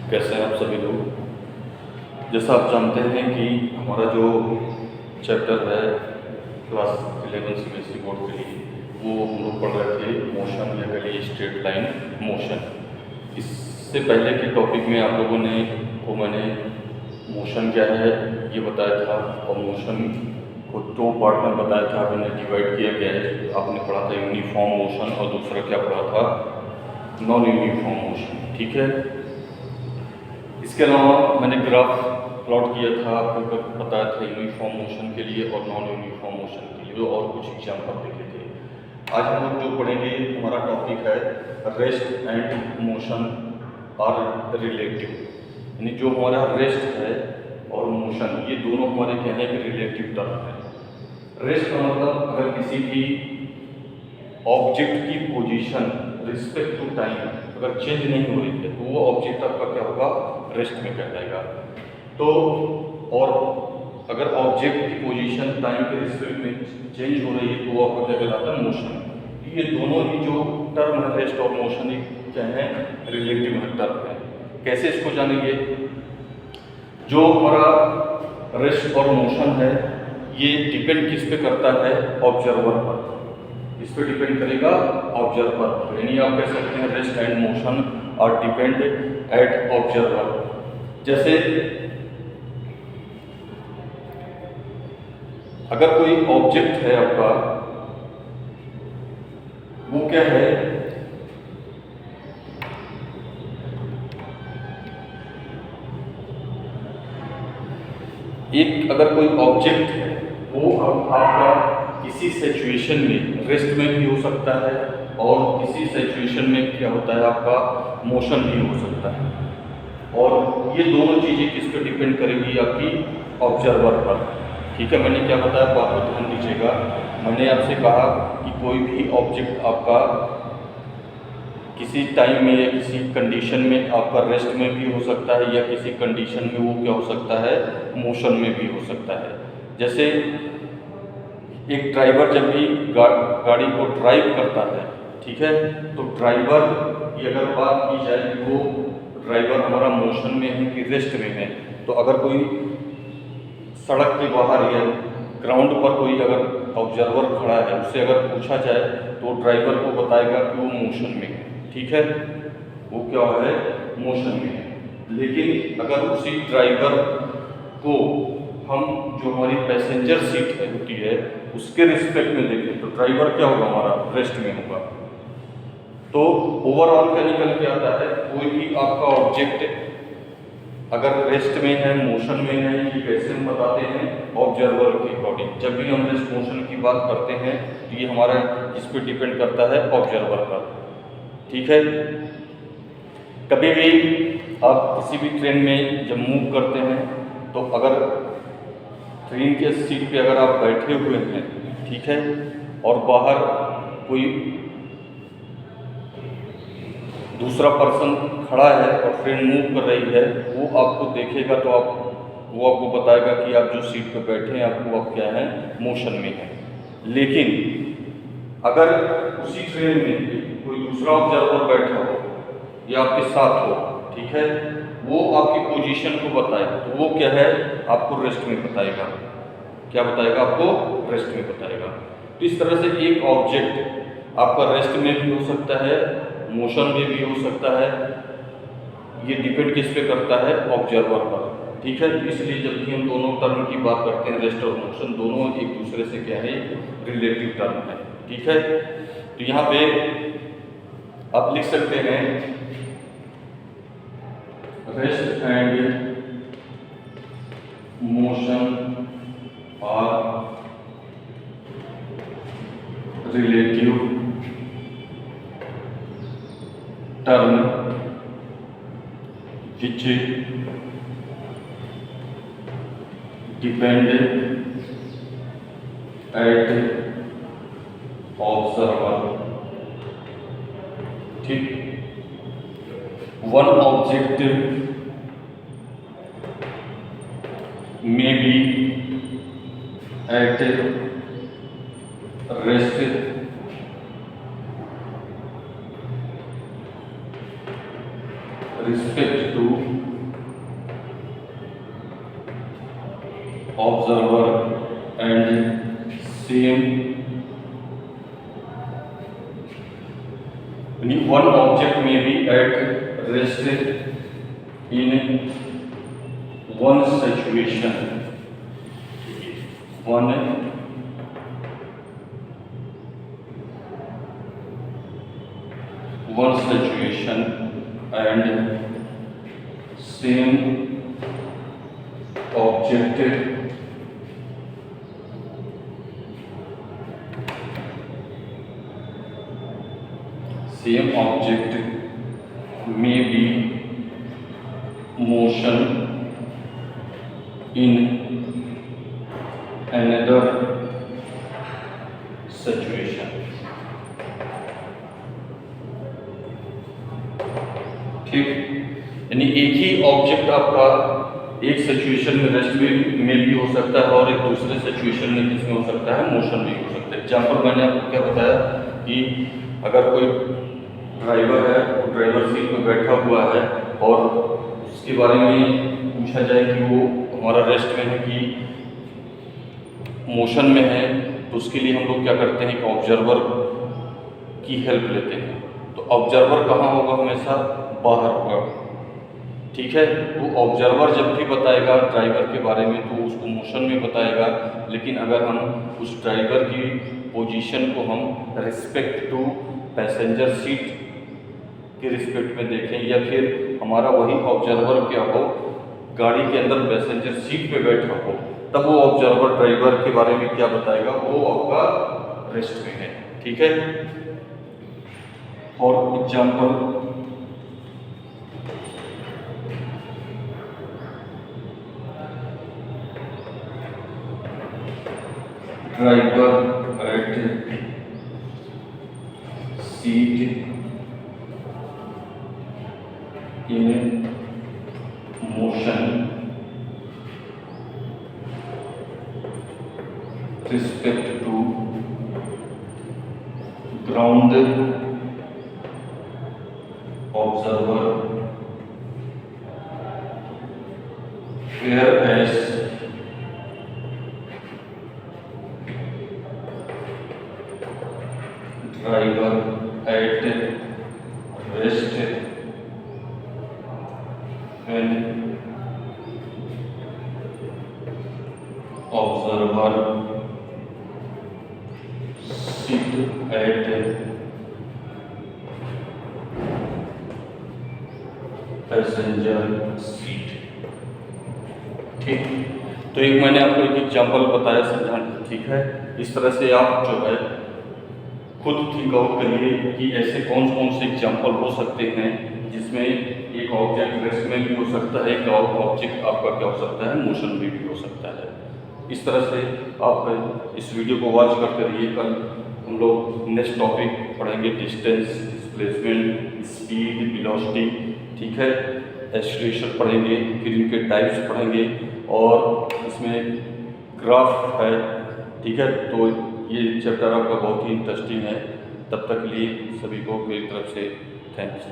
कैसे हैं आप सभी लोग। जैसा आप जानते हैं कि हमारा जो चैप्टर है क्लास 11 सीबीएसई बोर्ड के लिए, वो हम लोग पढ़ रहे थे मोशन या कहिए स्ट्रेट लाइन मोशन। इससे पहले के टॉपिक में आप लोगों को मैंने मोशन क्या है ये बताया था, और मोशन को दो पार्ट में बताया था, मैंने डिवाइड किया गया है। आपने पढ़ा था यूनिफॉर्म मोशन और दूसरा क्या पढ़ा था, नॉन यूनिफॉर्म मोशन। ठीक है, इसके अलावा मैंने ग्राफ प्लॉट किया था, आपको बताया था यूनिफॉर्म मोशन के लिए और नॉन यूनिफॉर्म मोशन के लिए, और कुछ एग्जाम्पल देखे थे। आज हम लोग जो पढ़ेंगे, हमारा टॉपिक है rest and motion are relative, यानी जो हमारा रेस्ट है और मोशन, ये दोनों हमारे क्या है कि रिलेटिव टर्म है। रेस्ट का मतलब अगर किसी भी ऑब्जेक्ट की पोजीशन रिस्पेक्ट टू टाइम अगर चेंज नहीं हो रही है तो वो ऑब्जेक्ट आपका क्या होगा, रेस्ट में कहलाएगा। तो और अगर ऑब्जेक्ट की पोजीशन टाइम के रिस्पेक्ट में चेंज हो रही है तो वो आपका क्या कहलाता है, मोशन। ये दोनों ही जो टर्म है रेस्ट और मोशन, क्या है, रिलेटिव टर्म है। कैसे इसको जानेंगे, जो हमारा रेस्ट और मोशन है ये डिपेंड किस पे करता है, ऑब्जर्वर पर। इस पे डिपेंड करेगा ऑब्जर्वर, यानी आप कह सकते हैं rest and motion are depend at observer. जैसे अगर कोई ऑब्जेक्ट है आपका, वो क्या है, एक अगर कोई ऑब्जेक्ट है वो आपका किसी सिचुएशन में रेस्ट में भी हो सकता है और किसी सिचुएशन में क्या होता है आपका मोशन भी हो सकता है। और ये दोनों चीज़ें किस पे डिपेंड करेगी, आपकी ऑब्जर्वर पर। ठीक है, मैंने क्या बताया, बात को ध्यान दीजिएगा। मैंने आपसे कहा कि कोई भी ऑब्जेक्ट आपका किसी टाइम में या किसी कंडीशन में आपका रेस्ट में भी हो सकता है, या किसी कंडीशन में वो क्या हो सकता है, मोशन में भी हो सकता है। जैसे एक ड्राइवर जब भी गाड़ी को ड्राइव करता है, ठीक है, तो ड्राइवर की अगर बात की जाए कि वो ड्राइवर हमारा मोशन में है कि रेस्ट में है, तो अगर कोई सड़क के बाहर या ग्राउंड पर कोई अगर ऑब्जर्वर खड़ा है, उससे अगर पूछा जाए तो ड्राइवर को बताएगा कि वो मोशन में है। ठीक है, वो क्या है, मोशन में है। लेकिन अगर उसी ड्राइवर को हम जो हमारी पैसेंजर सीट है होती है उसके रिस्पेक्ट में देखें तो ड्राइवर क्या होगा, हमारा रेस्ट में होगा। तो ओवरऑल क्या निकल के आता है, कोई भी आपका ऑब्जेक्ट अगर रेस्ट में है, मोशन में है, ये कैसे हम बताते हैं, ऑब्जर्वर के अकॉर्डिंग। जब भी हम रेस्ट मोशन की बात करते हैं तो ये हमारा इस पर डिपेंड करता है ऑब्जर्वर पर। ठीक है, कभी भी आप किसी भी ट्रेन में जब मूव करते हैं तो अगर ट्रेन के सीट पे अगर आप बैठे हुए हैं, ठीक है, और बाहर कोई दूसरा पर्सन खड़ा है और ट्रेन मूव कर रही है, वो आपको देखेगा तो वो आपको बताएगा कि आप जो सीट पे बैठे हैं आपको आप क्या है, मोशन में है। लेकिन अगर उसी ट्रेन में कोई दूसरा ऑब्जर्वर बैठा हो या आपके साथ हो, ठीक है, वो आपकी पोजीशन को बताएगा तो वो क्या है, आपको रेस्ट में बताएगा। क्या बताएगा, आपको रेस्ट में बताएगा। तो इस तरह से एक ऑब्जेक्ट आपका रेस्ट में भी हो सकता है, मोशन में भी हो सकता है। ये डिपेंड किस पे करता है, ऑब्जर्वर पर। ठीक है, इसलिए जब भी हम दोनों टर्म की बात करते हैं, रेस्ट और मोशन, दोनों एक दूसरे से क्या है, रिलेटिव टर्म है। ठीक है, तो यहाँ पे आप लिख सकते हैं rest and motion are relative term which depend at observer। ठीक, one object may be at rest respect to observer and same one object may be at rest in one situation, one situation and same object may be motion in another situation. ठीक, यानी एक ही object आपका एक situation में rest में भी हो सकता है और एक दूसरे सिचुएशन में किसमें हो सकता है, मोशन में हो सकता है। एग्जाम्पल मैंने आपको क्या बताया कि अगर कोई ड्राइवर है, वो ड्राइवर सीट पर बैठा हुआ है और उसके बारे में पूछा जाए कि वो हमारा रेस्ट में है कि मोशन में है, तो उसके लिए हम लोग क्या करते हैं कि ऑब्जर्वर की हेल्प लेते हैं। तो ऑब्जर्वर कहाँ होगा, हमेशा बाहर होगा। ठीक है, वो ऑब्जर्वर जब भी बताएगा ड्राइवर के बारे में तो उसको मोशन में बताएगा, लेकिन अगर हम उस ड्राइवर की पोजीशन को हम रिस्पेक्ट टू पैसेंजर सीट के रिस्पेक्ट में देखें, या फिर हमारा वही ऑब्जर्वर क्या हो, गाड़ी के अंदर पैसेंजर सीट पे बैठा हो, तब वो ऑब्जर्वर ड्राइवर के बारे में क्या बताएगा, वो आपका रेस्ट में है। ठीक है, और example driver at seat in motion respect to ground observer, whereas driver at rest when observer sit at passenger seat. ठीक, तो एक मैंने आपको एक एग्जाम्पल बताया समझाने। ठीक है, इस तरह से आप जो है खुद थिंक आउट करिए कि ऐसे कौन कौन से एग्जाम्पल हो सकते हैं जिसमें एक ऑब्जेक्ट रेस्ट में भी हो सकता है, एक ऑब्जेक्ट आपका क्या हो सकता है, मोशन में भी हो सकता है। इस तरह से आप इस वीडियो को वॉच करते रहिए। कल हम लोग नेक्स्ट टॉपिक पढ़ेंगे, डिस्टेंस, डिस्प्लेसमेंट, स्पीड, वेलोसिटी। ठीक है, एक्सीलरेशन पढ़ेंगे, फिर इनके टाइप्स पढ़ेंगे और इसमें ग्राफ है। ठीक है, तो ये चैप्टर आपका बहुत ही इंटरेस्टिंग है। तब तक के लिए सभी को मेरी तरफ से थैंक्स।